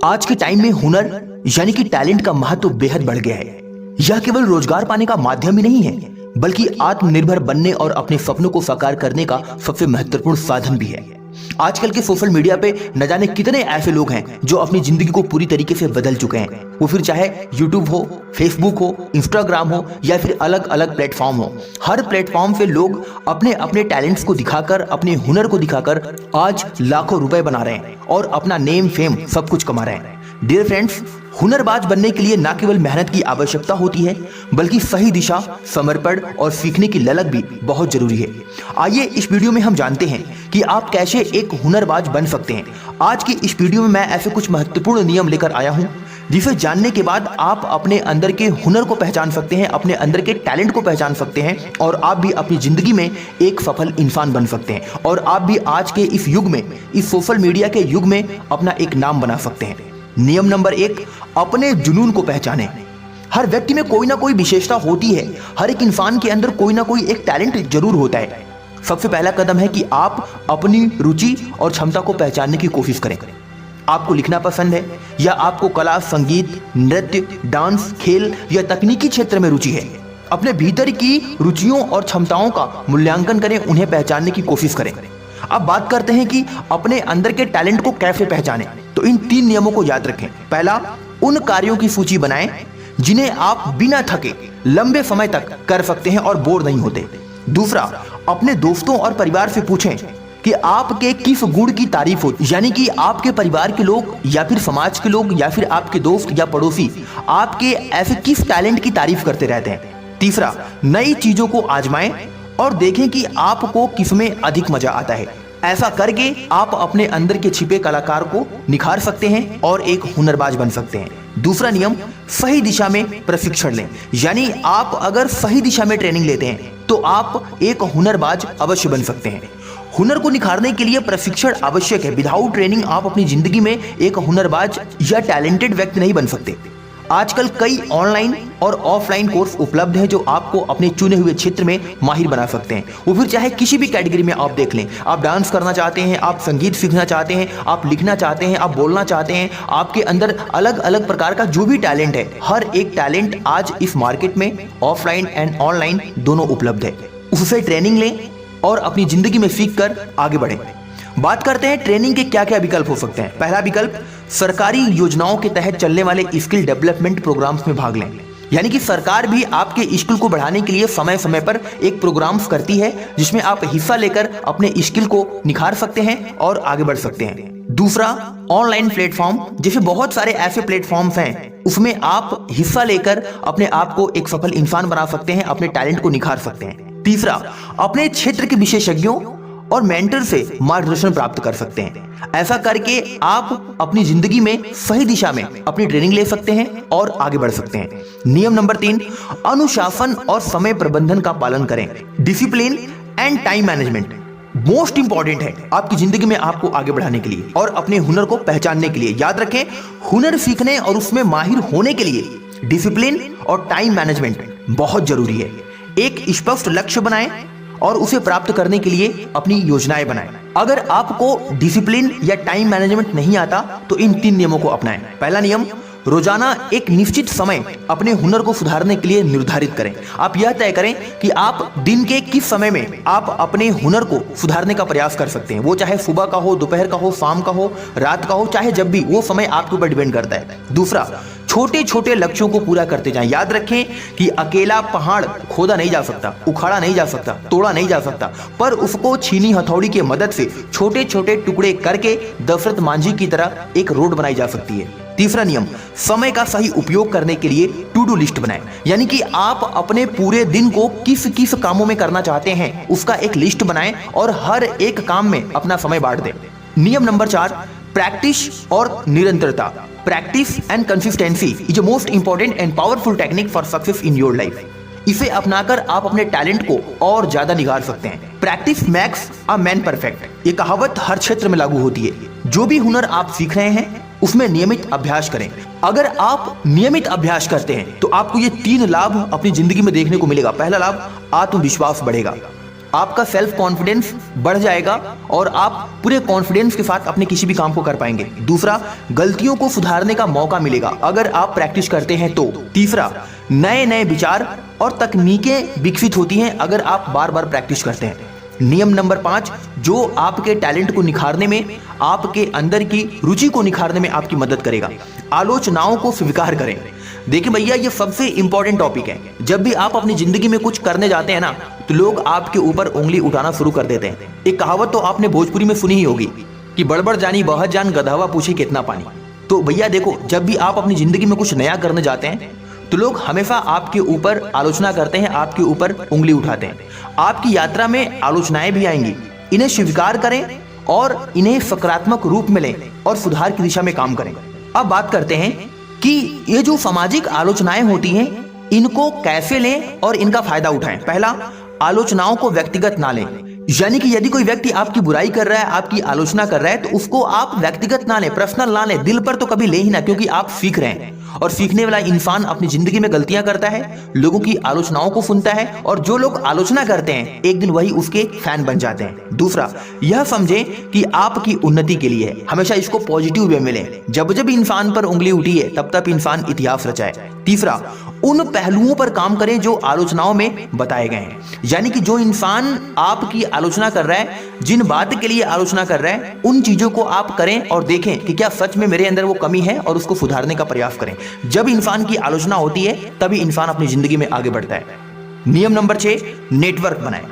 आज के टाइम में हुनर यानी कि टैलेंट का महत्व बेहद बढ़ गया है। यह केवल रोजगार पाने का माध्यम ही नहीं है, बल्कि आत्मनिर्भर बनने और अपने सपनों को साकार करने का सबसे महत्वपूर्ण साधन भी है। आजकल के सोशल मीडिया पे न जाने कितने ऐसे लोग हैं जो अपनी जिंदगी को पूरी तरीके से बदल चुके हैं। वो फिर चाहे यूट्यूब हो, फेसबुक हो, इंस्टाग्राम हो या फिर अलग अलग प्लेटफॉर्म हो, हर प्लेटफॉर्म पे लोग अपने अपने टैलेंट्स को दिखाकर, अपने हुनर को दिखाकर आज लाखों रुपए बना रहे हैं और अपना नेम फेम सब कुछ कमा रहे हैं। डियर फ्रेंड्स, हुनरबाज बनने के लिए न केवल मेहनत की आवश्यकता होती है, बल्कि सही दिशा, समर्पण और सीखने की ललक भी बहुत जरूरी है। आइए इस वीडियो में हम जानते हैं कि आप कैसे एक हुनरबाज बन सकते हैं। आज की इस वीडियो में मैं ऐसे कुछ महत्वपूर्ण नियम लेकर आया हूं, जिसे जानने के बाद आप अपने अंदर के हुनर को पहचान सकते हैं, अपने अंदर के टैलेंट को पहचान सकते हैं और आप भी अपनी जिंदगी में एक सफल इंसान बन सकते हैं और आप भी आज के इस युग में, इस सोशल मीडिया के युग में अपना एक नाम बना सकते हैं। नियम नंबर 1, अपने जुनून को पहचानें। हर व्यक्ति में कोई ना कोई विशेषता होती है। हर एक इंसान के अंदर कोई ना कोई एक टैलेंट जरूर होता है। सबसे पहला कदम है कि आप अपनी रुचि और क्षमता को पहचानने की कोशिश करें। आपको लिखना पसंद है या आपको कला, संगीत, नृत्य, डांस, खेल या तकनीकी क्षेत्र में रुचि है। अपने भीतर की रुचियों और क्षमताओं का मूल्यांकन करें, उन्हें पहचानने की कोशिश करें। अब बात करते हैं कि अपने अंदर के टैलेंट को कैसे पहचानें। तो इन 3 नियमों को याद रखें। पहला, उन कार्यों की सूची बनाएं जिन्हें आप बिना थके लंबे समय तक कर सकते हैं और बोर नहीं होते। दूसरा, अपने दोस्तों और परिवार से पूछें कि आपके किस गुण की तारीफ हो, यानी कि आपके परिवार के लोग या फिर समाज के लोग या फिर आपके दोस्त या पड़ोसी आपके ऐसे किस टैलेंट की तारीफ करते रहते हैं। तीसरा, नई चीजों को आजमाएं और देखें कि आपको किसमें अधिक मजा आता है। ऐसा करके आप अपने अंदर के छिपे कलाकार को निखार सकते हैं और एक हुनरबाज बन सकते हैं। दूसरा नियम, सही दिशा में प्रशिक्षण लें। यानी आप अगर सही दिशा में ट्रेनिंग लेते हैं तो आप एक हुनरबाज अवश्य बन सकते हैं। हुनर को निखारने के लिए प्रशिक्षण आवश्यक है। विदाउट ट्रेनिंग आप अपनी जिंदगी में एक हुनरबाज या टैलेंटेड व्यक्ति नहीं बन सकते। आजकल कई ऑनलाइन और ऑफलाइन कोर्स उपलब्ध हैं जो आपको अपने चुने हुए क्षेत्र में माहिर बना सकते हैं। वो फिर चाहे किसी भी कैटेगरी में आप देख लें। आप डांस करना चाहते हैं, आप संगीत सीखना चाहते हैं, आप लिखना चाहते हैं, आप बोलना चाहते हैं, आपके अंदर अलग अलग प्रकार का जो भी टैलेंट है, हर एक टैलेंट आज इस मार्केट में ऑफलाइन एंड ऑनलाइन दोनों उपलब्ध है। उससे ट्रेनिंग लें और अपनी जिंदगी में सीख कर आगे बढ़ें। बात करते हैं ट्रेनिंग के क्या क्या विकल्प हो सकते हैं। पहला विकल्प, सरकारी योजनाओं के तहत चलने वाले स्किल डेवलपमेंट प्रोग्राम्स में भाग लें। यानी कि सरकार भी आपके स्किल को बढ़ाने के लिए समय समय पर एक प्रोग्राम्स करती है, जिसमें आप हिस्सा लेकर अपने स्किल को निखार सकते हैं और आगे बढ़ सकते हैं। दूसरा, ऑनलाइन प्लेटफॉर्म, जैसे बहुत सारे ऐसे प्लेटफॉर्म्स हैं, उसमें आप हिस्सा लेकर अपने आप को एक सफल इंसान बना सकते हैं, अपने टैलेंट को निखार सकते हैं। तीसरा, अपने क्षेत्र के विशेषज्ञों और मेंटर से मार्गदर्शन प्राप्त कर सकते हैं। ऐसा करके आप अपनी जिंदगी में सही दिशा में अपनी ट्रेनिंग ले सकते हैं और आगे बढ़ सकते हैं। नियम नंबर 3, अनुशासन और समय प्रबंधन का पालन करें। Discipline and time management most important है आपकी जिंदगी में आपको आगे बढ़ाने के लिए और अपने हुनर को पहचानने के लिए। याद रखें, हुनर सीखने और उसमें माहिर होने के लिए डिसिप्लिन और टाइम मैनेजमेंट बहुत जरूरी है। एक स्पष्ट लक्ष्य बनाएं और उसे प्राप्त करने के लिए अपनी योजनाएं बनाएं। अगर आपको डिसिप्लिन या टाइम मैनेजमेंट नहीं आता तो इन 3 नियमों को अपनाएं। पहला नियम, रोजाना एक निश्चित समय अपने हुनर को सुधारने के लिए निर्धारित करें। आप यह तय करें कि आप दिन के किस समय में आप अपने हुनर को सुधारने का प्रयास कर सकते हैं। वो चाहे सुबह का हो, दोपहर का हो, शाम का हो, रात का हो, चाहे जब भी, वो समय आपके ऊपर डिपेंड करता है। दूसरा, छोटे छोटे लक्ष्यों को पूरा करते जाएं। याद रखें कि अकेला पहाड़ खोदा नहीं जा सकता, उखाड़ा नहीं जा सकता, तोड़ा नहीं जा सकता, पर उसको छीनी हथौड़ी की मदद से छोटे छोटे टुकड़े करके दशरथ मांझी की तरह एक रोड बनाई जा सकती है। तीसरा नियम, समय का सही उपयोग करने के लिए टू डू लिस्ट बनाएं। यानी कि आप अपने पूरे दिन को किस किस कामों में करना चाहते हैं उसका एक लिस्ट बनाएं और हर एक काम में अपना समय बांट दें। नियम नंबर 4, प्रैक्टिस और निरंतरता। Practice and consistency is a most important and powerful technique for success in your life. इसे अपनाकर आप अपने टैलेंट को और ज्यादा निखार सकते हैं। Practice makes a man perfect, ये कहावत हर क्षेत्र में लागू होती है। जो भी हुनर आप सीख रहे हैं उसमें नियमित अभ्यास करें। अगर आप नियमित अभ्यास करते हैं तो आपको ये 3 लाभ अपनी जिंदगी में देखने को मिलेगा। पहला लाभ, आत्मविश्वास बढ़ेगा। आपका सेल्फ कॉन्फिडेंस बढ़ जाएगा और आप पूरे कॉन्फिडेंस के साथ अपने किसी भी काम को कर पाएंगे। दूसरा, गलतियों को सुधारने का मौका मिलेगा अगर आप प्रैक्टिस करते हैं तो। तीसरा, नए नए विचार और तकनीकें विकसित होती हैं अगर आप बार बार प्रैक्टिस करते हैं। नियम नंबर 5, जो आपके टैलेंट को निखारने में, आपके अंदर की रुचि को निखारने में आपकी मदद करेगा। आलोचनाओं को स्वीकार करें। देखिए भैया, ये सबसे इंपॉर्टेंट टॉपिक है। जब भी आप अपनी जिंदगी में कुछ करने जाते हैं ना, तो लोग आपके ऊपर उंगली उठाना शुरू कर देते हैं। एक कहावत तो आपने भोजपुरी में सुनी ही होगी कि बड़बड़ जानी बहुत जान, गधवा पूछे कितना पानी। तो भैया देखो, जब भी आप अपनी जिंदगी में कुछ नया करने जाते हैं तो लोग हमेशा आपके ऊपर आलोचना करते हैं, आपके ऊपर उंगली उठाते हैं। आपकी यात्रा में आलोचनाएं भी आएंगी, इन्हें स्वीकार करें और इन्हें सकारात्मक रूप में लें और सुधार की दिशा में काम करें। अब बात करते हैं कि ये जो सामाजिक आलोचनाएं होती हैं, इनको कैसे लें और इनका फायदा उठाएं। पहला, आलोचनाओं को व्यक्तिगत ना लें। यानी कि यदि कोई व्यक्ति आपकी बुराई कर रहा है, आपकी आलोचना कर रहा है, तो उसको आप व्यक्तिगत ना लें, पर्सनल ना लें, दिल पर तो कभी ले ही ना, क्योंकि आप सीख रहे हैं और सीखने वाला इंसान अपनी जिंदगी में गलतियां करता है, लोगों की आलोचनाओं को सुनता है और जो लोग आलोचना करते हैं एक दिन वही उसके फैन बन जाते हैं। दूसरा, यह समझें कि आपकी उन्नति के लिए है, हमेशा इसको पॉजिटिव वे में लें। जब जब इंसान पर उंगली उठी है तब तक इंसान इतिहास रचाए। तीसरा, उन पहलुओं पर काम करें जो आलोचनाओं में बताए गए हैं। यानी कि जो इंसान आपकी आलोचना कर रहा है, जिन बात के लिए आलोचना कर रहा है, उन चीजों को आप करें और देखें कि क्या सच में मेरे अंदर वो कमी है और उसको सुधारने का प्रयास करें। जब इंसान की आलोचना होती है तभी इंसान अपनी जिंदगी में आगे बढ़ता है। नियम नंबर 6, नेटवर्क बनाएं।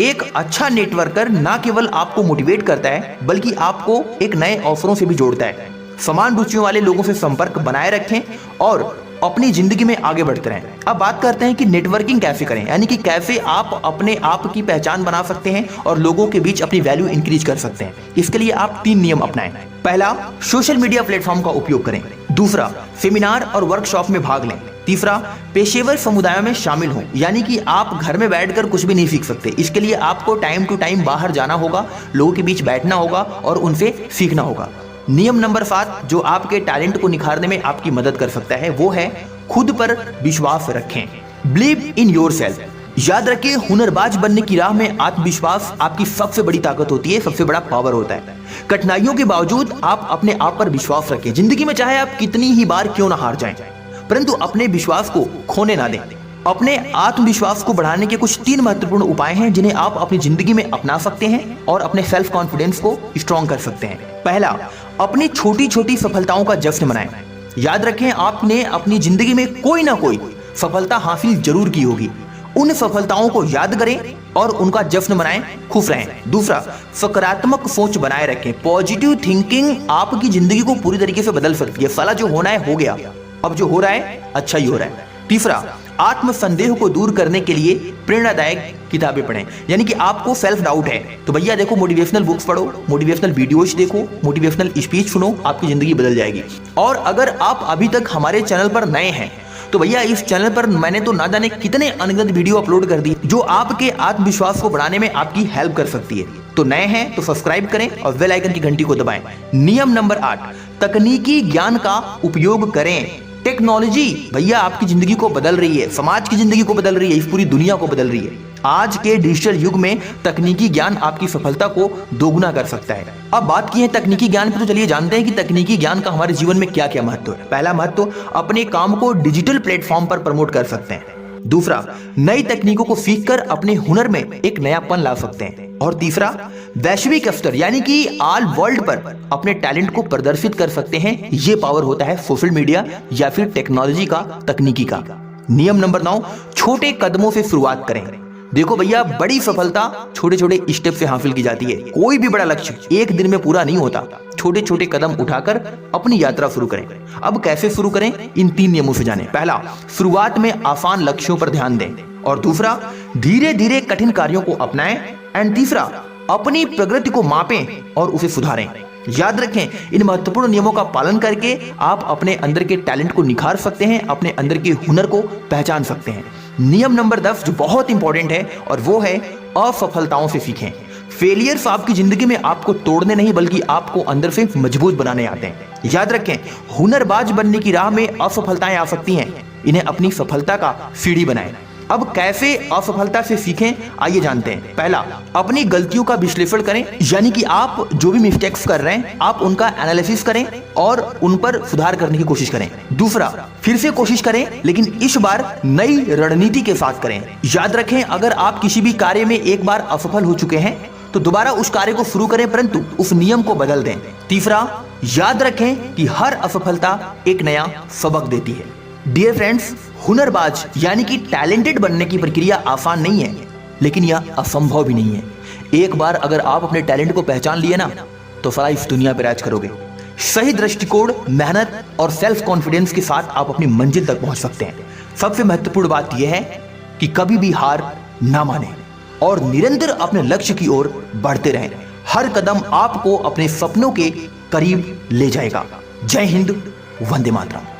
एक अच्छा नेटवर्कर ना केवल आपको मोटिवेट करता है बल्कि आपको एक नए अवसरों से भी जोड़ता है। समान रुचियों वाले लोगों से संपर्क बनाए रखें और अपनी जिंदगी में आगे बढ़ते रहें। अब बात करते हैं कि नेटवर्किंग कैसे करें, यानी कि कैसे आप अपने आप की पहचान बना सकते हैं और लोगों के बीच अपनी वैल्यू इंक्रीज कर सकते हैं। इसके लिए आप 3 नियम अपनाएं। पहला, सोशल मीडिया प्लेटफॉर्म का उपयोग करें। दूसरा, सेमिनार और वर्कशॉप में भाग लें। तीसरा, पेशेवर समुदायों में शामिल हों। यानी कि आप घर में बैठकर कुछ भी नहीं सीख सकते, इसके लिए आपको टाइम टू टाइम बाहर जाना होगा, लोगों के बीच बैठना होगा और उनसे सीखना होगा। नियम नंबर 7, जो आपके टैलेंट को निखारने में आपकी मदद कर सकता है, वो है खुद पर विश्वास रखें। Believe in yourself. याद रखिए, हुनरबाज बनने की राह में आत्मविश्वास आपकी सबसे बड़ी ताकत होती है, सबसे बड़ा पावर होता है। कठिनाइयों के बावजूद आप अपने आप पर विश्वास रखें। जिंदगी में चाहे आप कितनी ही बार क्यों ना हार जाएं, परंतु अपने विश्वास को खोने ना दें। अपने आत्मविश्वास को बढ़ाने के कुछ 3 महत्वपूर्ण उपाय हैं जिन्हें आप अपनी जिंदगी में अपना सकते हैं और अपने सेल्फ कॉन्फिडेंस को स्ट्रॉन्ग कर सकते हैं। पहला, अपनी छोटी छोटी सफलताओं का जश्न मनाएं। याद रखें, आपने अपनी जिंदगी में कोई ना कोई सफलता हासिल जरूर की होगी। उन सफलताओं को याद करें और उनका जश्न मनाएं, खुश रहें। दूसरा, सकारात्मक सोच बनाए रखें। पॉजिटिव थिंकिंग आपकी जिंदगी को पूरी तरीके से बदल सकती है। साला जो होना है हो गया, अब जो हो रहा है अच्छा ही हो रहा है। तीसरा, आत्मसंदेह को दूर करने के लिए प्रेरणादायक किताबें पढ़ें। यानी कि आपको सेल्फ डाउट है तो भैया देखो, मोटिवेशनल बुक्स पढ़ो, मोटिवेशनल वीडियोस देखो, मोटिवेशनल स्पीच सुनो, आपकी जिंदगी बदल जाएगी। और अगर आप अभी तक हमारे चैनल पर नए हैं तो भैया इस चैनल पर मैंने तो ना जाने कितने अनगिनत वीडियो अपलोड कर दी जो आपके आत्मविश्वास को बढ़ाने में आपकी हेल्प कर सकती है। तो नए हैं तो सब्सक्राइब करें और बेल आइकन की घंटी को दबाएं। नियम नंबर 8, तकनीकी ज्ञान का उपयोग करें। टेक्नोलॉजी भैया आपकी जिंदगी को बदल रही है, समाज की जिंदगी को बदल रही है, इस पूरी दुनिया को बदल रही है। आज के डिजिटल युग में तकनीकी ज्ञान आपकी सफलता को दोगुना कर सकता है। अब बात की है तकनीकी ज्ञान पे, तो चलिए जानते हैं कि तकनीकी ज्ञान का हमारे जीवन में क्या क्या महत्व है। पहला महत्व, अपने काम को डिजिटल प्लेटफॉर्म पर प्रमोट कर सकते हैं। दूसरा, नई तकनीकों को सीखकर अपने हुनर में एक नयापन ला सकते हैं। और तीसरा, वैश्विक स्तर यानी कि ऑल वर्ल्ड पर अपने टैलेंट को प्रदर्शित कर सकते हैं। ये पावर होता है सोशल मीडिया या फिर टेक्नोलॉजी का, तकनीकी का। नियम नंबर 9, छोटे कदमों से शुरुआत करें। देखो भैया, बड़ी सफलता छोटे छोटे स्टेप से हासिल की जाती है। कोई भी बड़ा लक्ष्य एक दिन में पूरा नहीं होता। छोटे छोटे कदम उठाकर अपनी यात्रा शुरू करें। अब कैसे शुरू करें, इन 3 नियमों से जानें। पहला, शुरुआत में आसान लक्ष्यों पर ध्यान दें। और दूसरा, धीरे धीरे कठिन कार्यों को अपनाएं। एंड तीसरा, अपनी प्रगति को मापें और उसे सुधारें। याद रखें, इन महत्वपूर्ण नियमों का पालन करके आप अपने अंदर के टैलेंट को निखार सकते हैं, अपने अंदर के हुनर को पहचान सकते हैं। नियम नंबर 10 जो बहुत इंपॉर्टेंट है और वो है असफलताओं से सीखें। फेलियर्स आपकी जिंदगी में आपको तोड़ने नहीं बल्कि आपको अंदर से मजबूत बनाने आते हैं। याद रखें, हुनरबाज बनने की राह में असफलताएं आ सकती हैं, इन्हें अपनी सफलता का सीढ़ी बनाएं। अब कैसे असफलता से सीखें, आइए जानते हैं। पहला, अपनी गलतियों का विश्लेषण करें, यानी कि आप जो भी मिस्टेक्स कर रहे हैं आप उनका एनालिसिस करें और उन पर सुधार करने की कोशिश करें। दूसरा, फिर से कोशिश करें लेकिन इस बार नई रणनीति के साथ करें। याद रखें, अगर आप किसी भी कार्य में एक बार असफल हो चुके हैं तो दोबारा उस कार्य को शुरू करें, परंतु उस नियम को बदल दें। तीसरा, याद रखें कि हर असफलता एक नया सबक देती है। डियर फ्रेंड्स, हुनरबाज यानी कि टैलेंटेड बनने की प्रक्रिया आसान नहीं है, लेकिन यह असंभव भी नहीं है। एक बार अगर आप अपने टैलेंट को पहचान लिए ना, तो सारा इस दुनिया पर राज करोगे। सही दृष्टिकोण, मेहनत और सेल्फ कॉन्फिडेंस के साथ आप अपनी मंजिल तक पहुंच सकते हैं। सबसे महत्वपूर्ण बात यह है कि कभी भी हार ना माने और निरंतर अपने लक्ष्य की ओर बढ़ते रहें। हर कदम आपको अपने सपनों के करीब ले जाएगा। जय हिंद, वंदे मातरम।